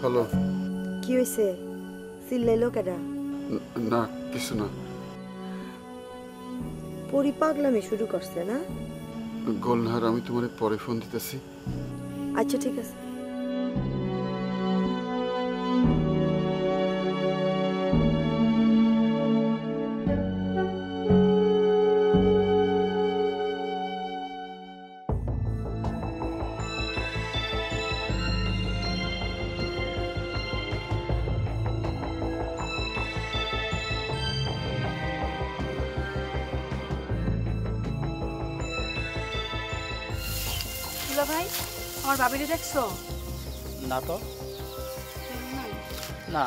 Hello. কি হয়েছে? চিল্লাইলো কেডা? না কিছু না। পরি পাগলামি শুরু করছে না? গোলনাহার, আমি তোমার পরে ফোন দিতেছি। আচ্ছা ঠিক আছে। ভাই, আমার বাবিরে দেখছো? না তো, না।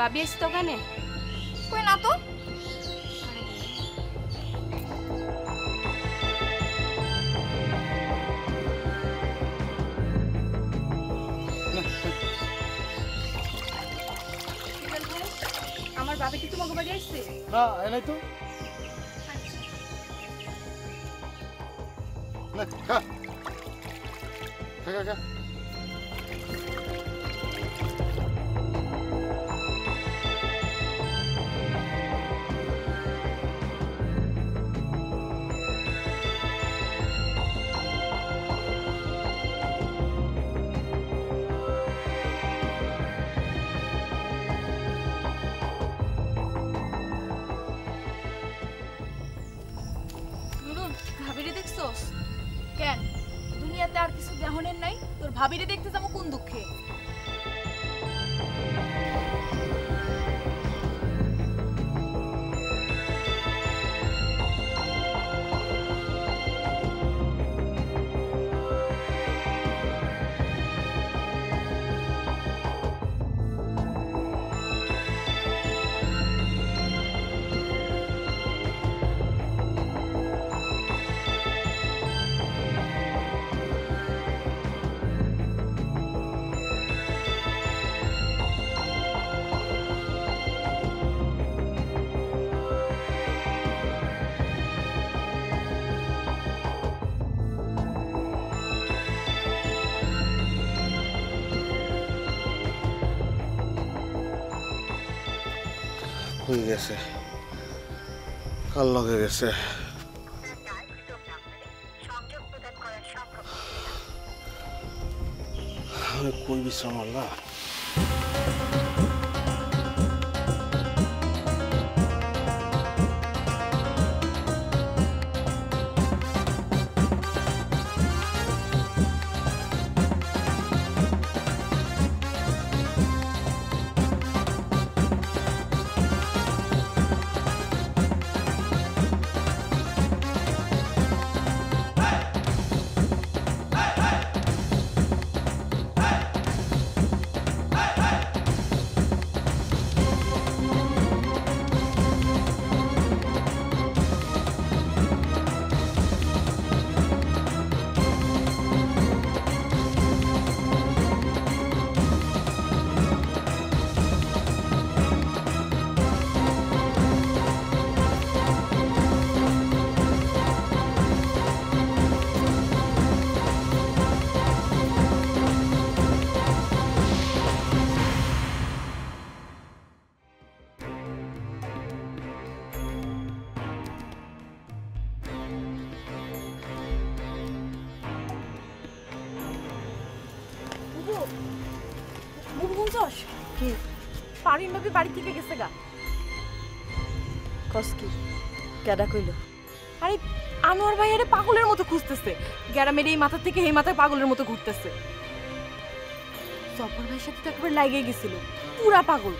ভাবি এসে তো ওখানে? কই না তো। আমার বাবা কি তোমাকে বাড়ি আসছে? না এলাই তো। খা খা খা। ভাবিরে দেখছোস? কেন দুনিয়াতে আর কিছু দেহনের নাই? তোর ভাবিরে দেখতে যাবো কোন দুঃখে? হয়ে গেছে, কাল লগে গেছে। আমি কই বিশ্রাম আল্লাহ। কি পারিন ভাবি বাড়ি থেকে গেছে গা? কস কি? কেডা কইল? আরে আনোয়ার ভাই আরে পাগলের মতো খুঁজতেছে, গ্যারামের এই মাথা থেকে এই মাথায় পাগলের মতো ঘুরতেছে। জব্বর ভাইয়ের সাথে তো একবার লাগিয়ে গেছিল, পুরা পাগল।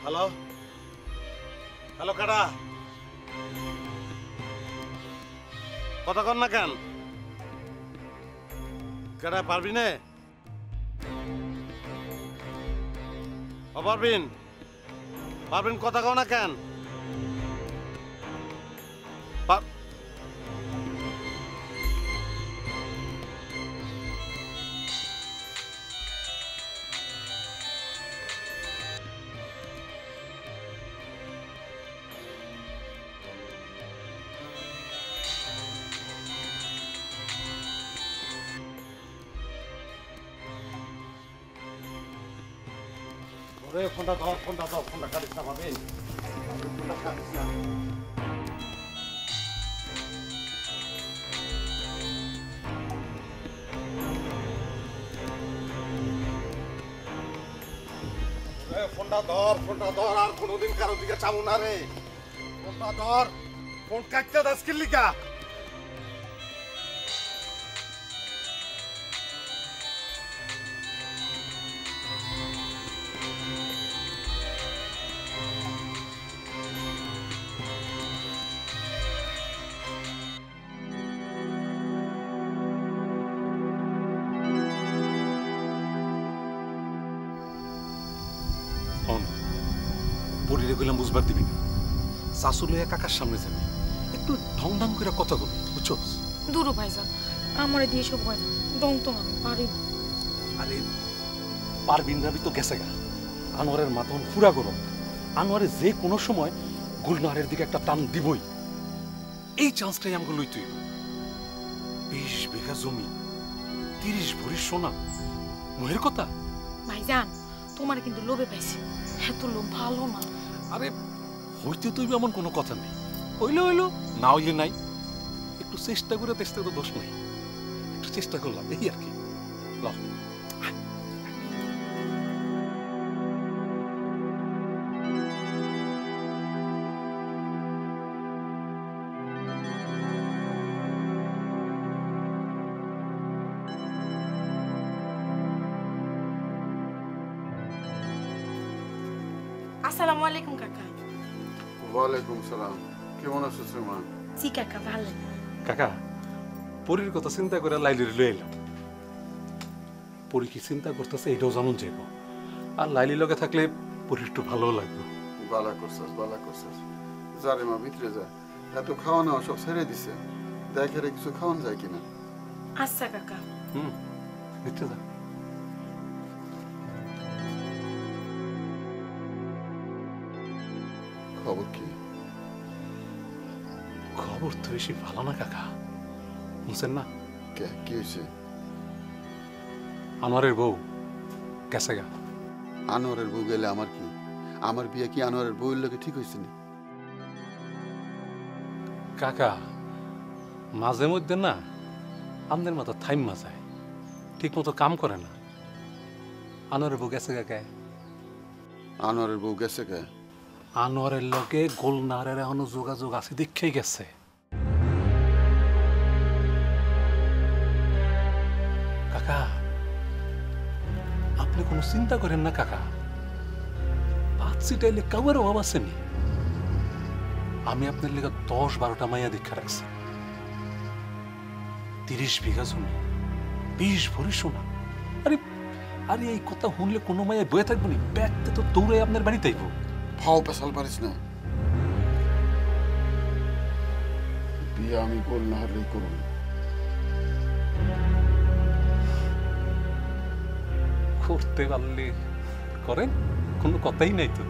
হ্যালো হ্যালো কারা কথা কর না কেন কারা পারবি না পারবিন পারবিন কথা কও না কেন ফোনটা ধর ফোনটা কাটিস না পাবেন ফোনটা কাটিস না ফোনটা ধর আর কোনোদিন কারো দিকে চামু না রে ফোনটা ধর ফোন কাটতে দাস কিল্লিকা পরিরে গেলাম বুঝবার দিবি না শাশু লইয়া কাকার সামনে যাবি একটু ঢং ঢং করে কথা কবি বুঝছস দূর ভাইজান আমার দিয়ে সব হয় না দম তো আমি পারি না। আরে পারবিন রাবি তো গেছে গা আনোয়ারের মাথন পুরা গরম আনোয়ারে যে কোনো সময় গুলনারের দিকে একটা টান দিবই এই চান্সটাই আমাকে লই তুই 20 বিঘা জমি 30 ভরি সোনা মোহের কথা ভাইজান তোমার কিন্তু লোভে পাইছি এত লোভ ভালো না। আরে হইতে তুই এমন কোনো কথা নেই হইলে হইলো না হইলে নাই একটু চেষ্টা করে দেখতে তো দোষ নেই একটু চেষ্টা করলাম এই আর কি ল আসসালামু আলাইকুম কাকা। ওয়ালাইকুম সালাম কেমন আছো শ্রীমান জি কাকা ভালো। কাকা পরীর কথা চিন্তা করে লাইলির লয়ে এলাম পরী কি চিন্তা করতেছে এটাও জানুন যাইব আর লাইলির লগে থাকলে পরীর একটু ভালো লাগবে বালা করছস যারে মা ভিতরে যা এত খাওয়ানো সব ছেড়ে দিছে দেখে রে কিছু খাওয়ান যায় কিনা আচ্ছা কাকা। ভিতরে যা খবর কি খবর তো বেশি ভালো না কাকা শুনছেন না কে কি হয়েছে আনোয়ারের বউ গেছে গা আনোয়ারের বউ গেলে আমার কি আমার বিয়ে কি আনোয়ারের বউয়ের লোকে ঠিক হয়েছে না কাকা মাঝে মধ্যে না আমাদের মতো থাইমা যায় ঠিক মতো কাম করে না আনোয়ারের বউ গেছে কাকা আনোয়ারের বউ গেছে কে আনোয়ারের লগে গোলনারের এখনো যোগাযোগ আছে দেখেই গেছে কাকা আপনি কোনো চিন্তা করেন না কাকা ভাত ছিটাইলে কাউয়ের অভাব আসেনি আমি আপনার লেগে 10-12টা মাইয়া দীক্ষা রাখছি 30 বিঘা জমি 20 ভরি সোনা আরে আরে এই কথা শুনলে কোনো মাইয়া বয়ে থাকবো নি ব্যাগতে তো দৌড়ে আপনার বাড়িতে আইব ফাও পেশাল পারিস না বিয়ে আমি গোল না হারলেই করুন করতে পারলে করেন কোনো কথাই নাই তো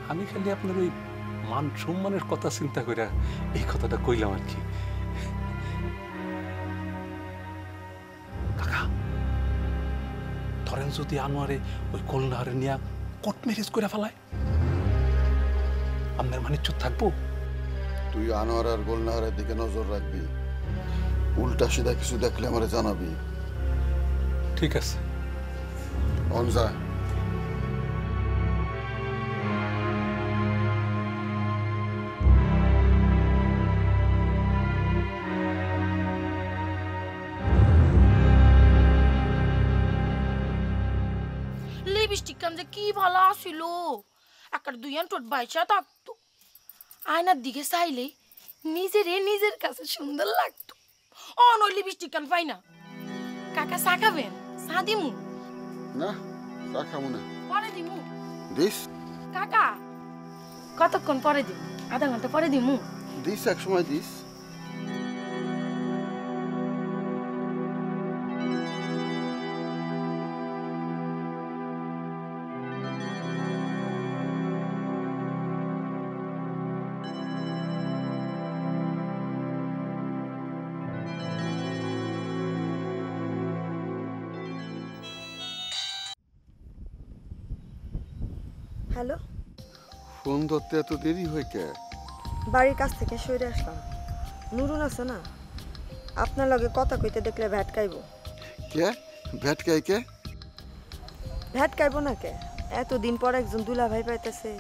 আমি খালি আপনার ওই মান সম্মানের কথা চিন্তা করে এই কথাটা কইলাম আর কি কাকা ধরেন যদি আনোয়ারে ওই কলনাহারে নিয়ে কোর্ট ম্যারেজ করে ফেলায় আপনার মানিজ্য থাকবো তুই আনোয়ার আর গোলনাহারের দিকে নজর রাখবি উল্টা সিধা কিছু দেখলে আমারে জানাবি ঠিক আছে অনজা লিপস্টিক কান যে কি ভালো আসিল, একটা দুই টোট বাইসা থাকতো, আয়নার দিকে চাইলে নিজের কাছে সুন্দর লাগতো। নই লিপস্টিক কান পাই না। কাকা চা খাবেন? চা দিমু? না, চা খাবো না। পরে দিমু। দিস কাকা কতক্ষণ পরে দিম? আধা ঘন্টা পরে দিমু। দিস, এক সময় দিস। হ্যালো, ফোন ধরতে এত দেরি হয় কে? বাড়ির কাছ থেকে সরে আসলাম। নুরুন আছে না, আপনার লগে কথা কইতে দেখলে ভ্যাটকাইব। কে ভ্যাটকাই কে? ভ্যাটকাইব না কে? এতদিন পর একজন দুলা ভাই পাইতেছে।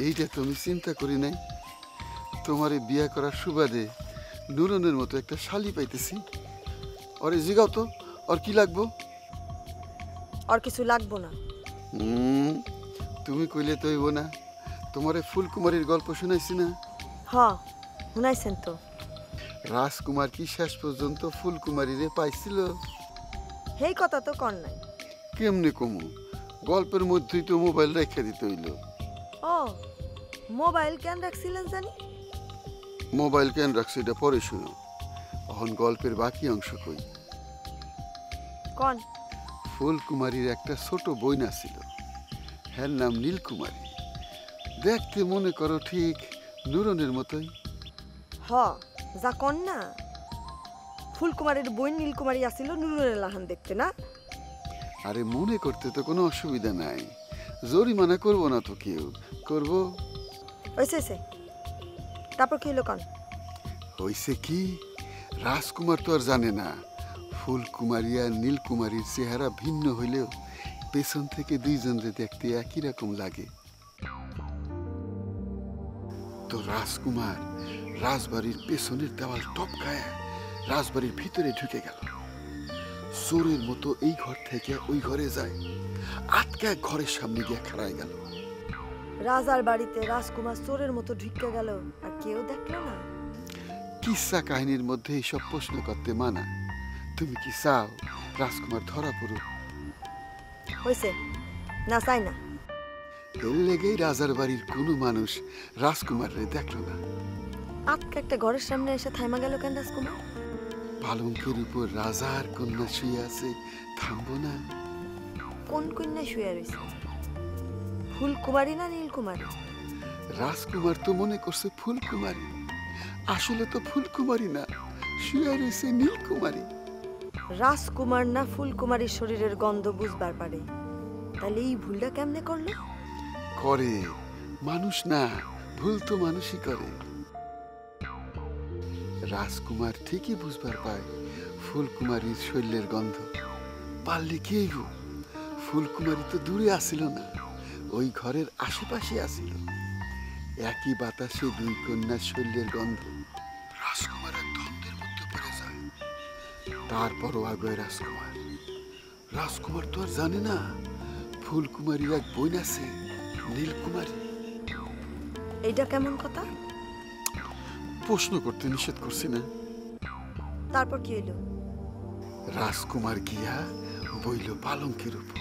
এইটা তুমি চিন্তা করি নাই? তোমার এই বিয়ে করার সুবাদে নুরনের মতো একটা শালি পাইতেছি। ওরে জিগাও তো, ওর কি লাগবো? আর কিছু লাগবো না। তুমি কইলে তো হইব না। তোমারে ফুলকুমারীর গল্প শুনাইছি না? হ, শুনাইছেন তো। রাজকুমার কি শেষ পর্যন্ত ফুলকুমারীরে পাইছিল? হেই কথা তো কর নাই। কেমনে কমু? গল্পের মধ্যেই তো মোবাইল রেখে দিতে হইল। ও, মোবাইল কেন রাখছিলেন জানি? মোবাইল কেন রাখছি এটা পরে শুনো। এখন গল্পের বাকি অংশ কই। কন। ফুলকুমারীর একটা ছোট বইনা ছিল, হ্যার নাম নীলকুমারী। দেখতে মনে করো ঠিক নুরনের মতোই। হ, যা কন না। ফুলকুমারীর বই নীলকুমারী আসিল নুরুনের লাহান দেখতে না? আরে মনে করতে তো কোনো অসুবিধা নাই, জরিমানা করবো না তো কেউ। করবো? হয়েছে। তারপর কি হলো কন? হইছে কি, রাজকুমার তো আর জানে না ফুলকুমারী আর নীলকুমারীর চেহারা ভিন্ন হইলেও পেছন থেকে দুইজনরে দেখতে একই রকম লাগে। তো রাজকুমার রাজবাড়ির পেছনের দেওয়াল টপকায় রাজবাড়ির ভিতরে ঢুকে গেল। চোরের মতো এই ঘর থেকে ওই ঘরে যায়, আটকা ঘরের সামনে গিয়ে খাড়ায় গেল। রাজার বাড়িতে রাজকুমার চোরের মতো ঢুকে গেল আর কেউ দেখলো না? কিসা কাহিনীর মধ্যে এইসব প্রশ্ন করতে মানা। তুমি কি চাও রাজকুমার ধরা পড়ুক? হয়েছে না, চাই না। এর লেগেই রাজার বাড়ির কোনো মানুষ রাজকুমাররে দেখলো না। আটকা একটা ঘরের সামনে এসে থাইমা গেল কেন রাজকুমার? পালঙ্কের উপর রাজার কন্যা শুয়ে আছে, থামবো না? কোন কন্যা শুয়ে রয়েছে? ফুলকুমারী না নীলকুমারী? রাজকুমার তো মনে করছে ফুলকুমারী, আসলে তো ফুলকুমারী না, শুয়ে রয়েছে নীলকুমারী। রাজকুমার না ফুলকুমারীর শরীরের গন্ধ বুঝবার পারে, তাহলে এই ভুলটা কেমনে করলো? করে মানুষ না, ভুল তো মানুষই করে। রাজকুমার ঠিকই বুঝবার পায় ফুলকুমারীর শরীরের গন্ধ। পারলে কি হইব, ফুলকুমারী তো দূরে আসিল না, ওই ঘরের আশেপাশে আসিল। একই বাতাসে দুই কন্যার শরীরের গন্ধ। রাজকুমার এক দ্বন্দ্বের মধ্যে পড়ে যায়। তারপরও আগে রাজকুমার তো আর জানে না ফুলকুমারীর এক বোন আছে, নীলকুমারী। এইটা কেমন কথা? প্রশ্ন করতে নিষেধ করছি না? তারপর কি হইলো? রাজকুমার গিয়া বইল পালঙ্কের উপর।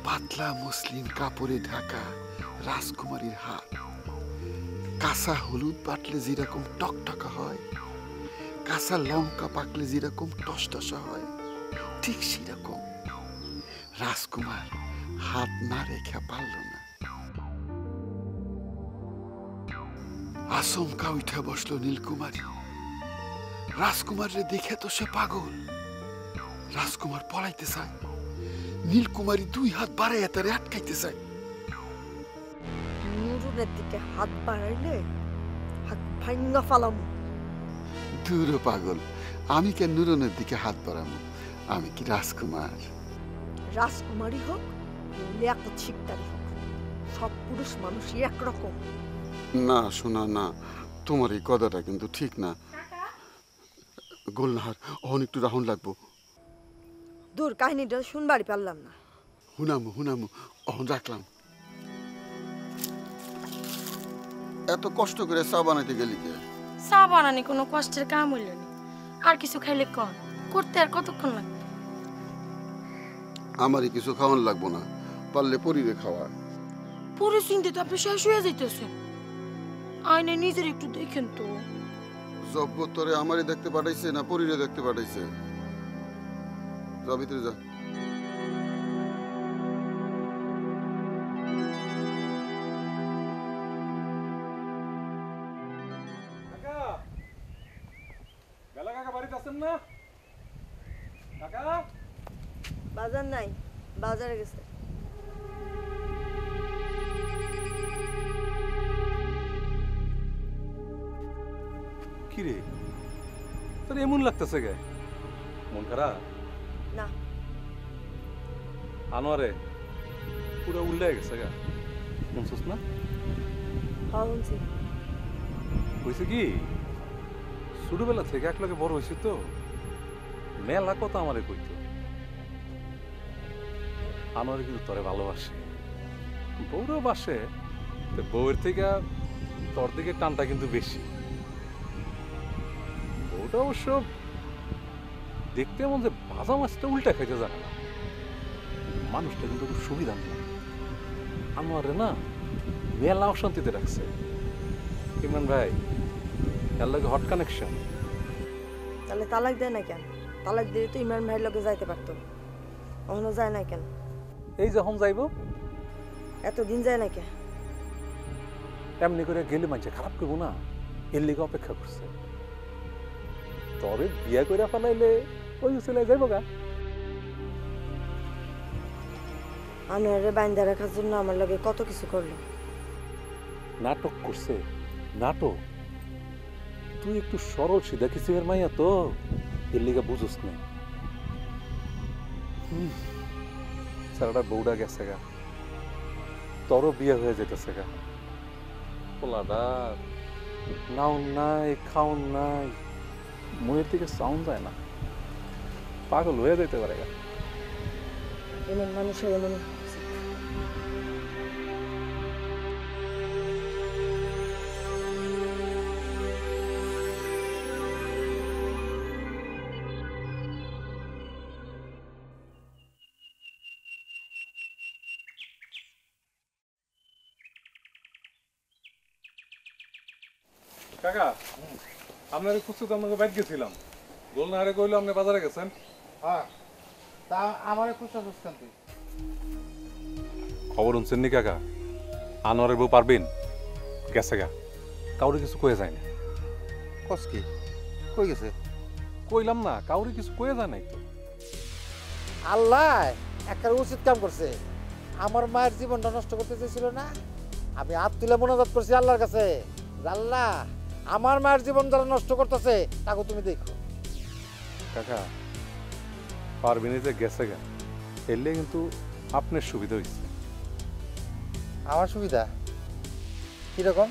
পাতলা মসলিন কাপড়ে ঢাকা রাজকুমারীর হাত। কাঁচা হলুদ বাটলে যেরকম টকটকা হয়, কাঁচা লঙ্কা পাকলে যেরকম টসটসা হয়, ঠিক সেরকম। রাজকুমার হাত না রেখে পারল না। আচমকা উঠে বসলো নীলকুমারী। রাজকুমাররে দেখে তো সে পাগল। রাজকুমার পলাইতে চায়, নীলকুমারী দুই হাত বাড়াইয়া তারে আটকাইতে চায়। নুরুনের দিকে হাত বাড়াইলে হাত ভাঙ্গা ফালাম। দূর পাগল, আমি কেন নুরনের দিকে হাত বাড়াবো? আমি কি রাজকুমার? রাজকুমারী হোক লেক ছিকতারি হোক, সব পুরুষ মানুষই একরকম। না শোনা না, তোমার এই কথাটা কিন্তু ঠিক না। গোলনাহার অহন একটু রাহুন লাগবো। দূর, কাহিনীটা শুনবারই পারলাম না। হুনামু অহন রাখলাম। এত কষ্ট করে চা বানাইতে গেলি কে? চা বানানি কোনো কষ্টের কাম হইল না। আর কিছু খাইলে কন, করতে আর কতক্ষণ লাগবে? আমারই কিছু খাওয়ান লাগবো না, পারলে পরিরে খাওয়া। পুরো চিন্তা তো আপনি শেষ হয়ে যাইতেছেন। আয়নায় নিজের একটু দেখেন তো। জব্বর তোরে আমারই দেখতে পাঠাইছে না পরিরে দেখতে পাঠাইছে? যা ভিতরে যা। বেলা কাকা বাড়িতে আছেন না? কাকা বাজার নাই, বাজারে গেছে। কি রে, তোর এমন লাগতেছে গে? মন খারাপ? না। আনোয়ারে পুরো উল্লে গেছে গা, শুনছিস না? হ্যাঁ শুনছি। হয়েছে কি, ছোটবেলা থেকে একলাগে বড় হয়েছি তো, মেলা কথা আমারে কইতো। আনোয়ারে কিন্তু তোরে ভালোবাসে, বউরও বাসে, বউয়ের থেকে তোর দিকে টানটা কিন্তু বেশি। বউটা অবশ্য দেখতে এমন যে ভাজা মাছটা উল্টা খাইতে জানে না, মানুষটা কিন্তু খুব সুবিধা না। আনোয়ারে না মেলা অশান্তিতে রাখছে। ইমরান ভাই, এর লাগে হট কানেকশন। তাহলে তালাক দেয় না কেন? তালাক দিয়ে তো ইমরান ভাইয়ের লগে যাইতে পারতো, এখনো যায় না কেন? এই যখন যাইব এতদিন যায় না কেন? এমনি করে গেলে মানছে খারাপ করবো না, এর লিগে অপেক্ষা করছে। তবে বিয়া করে ফেলাইলে ওই ছেলে যাইব গা। আনোয়ারে বাইন্দা রাখার জন্য আমার লগে কত কিছু করলো। নাটক করছে, নাটক। তুই একটু সরল সিধা কিছু এর মাইয়া তো, এর লিগে বুঝোস না। সারাটা বউডা গেছে গা, তোরও বিয়ে হয়ে যেতেছে গা। পোলাডা নাউন নাই, খাউন নাই, মনের দিকে সাউন্ড যায় না, পাগল হয়ে যেতে পারে গা। এমন মানুষের এমন কাকা, আপনার খুঁজতে তো আমাকে বাইক গেছিলাম, গোলনা হারে কইলো আপনি বাজারে গেছেন। হ্যাঁ, তা আমার খুশি বুঝছেন তুই? খবর শুনছেন নি কাকা? আনোয়ারের বউ পারবেন গেছে গা, কাউরে কিছু কয়ে যায় না। কস কি কই গেছে? কইলাম না, কাউরে কিছু কয়ে যায় নাই তো। আল্লাহ একটা উচিত কাম করছে, আমার মায়ের জীবনটা নষ্ট করতে চেয়েছিল না, আমি হাত তুলে মোনাজাত করছি আল্লাহর কাছে, আল্লাহ আমার মায়ের জীবন যারা নষ্ট করতেছে তাকে তুমি দেখো। কাকা, পারবিনি যে গেছে গা, এলে কিন্তু আপনার সুবিধা হয়েছে। আমার সুবিধা কিরকম?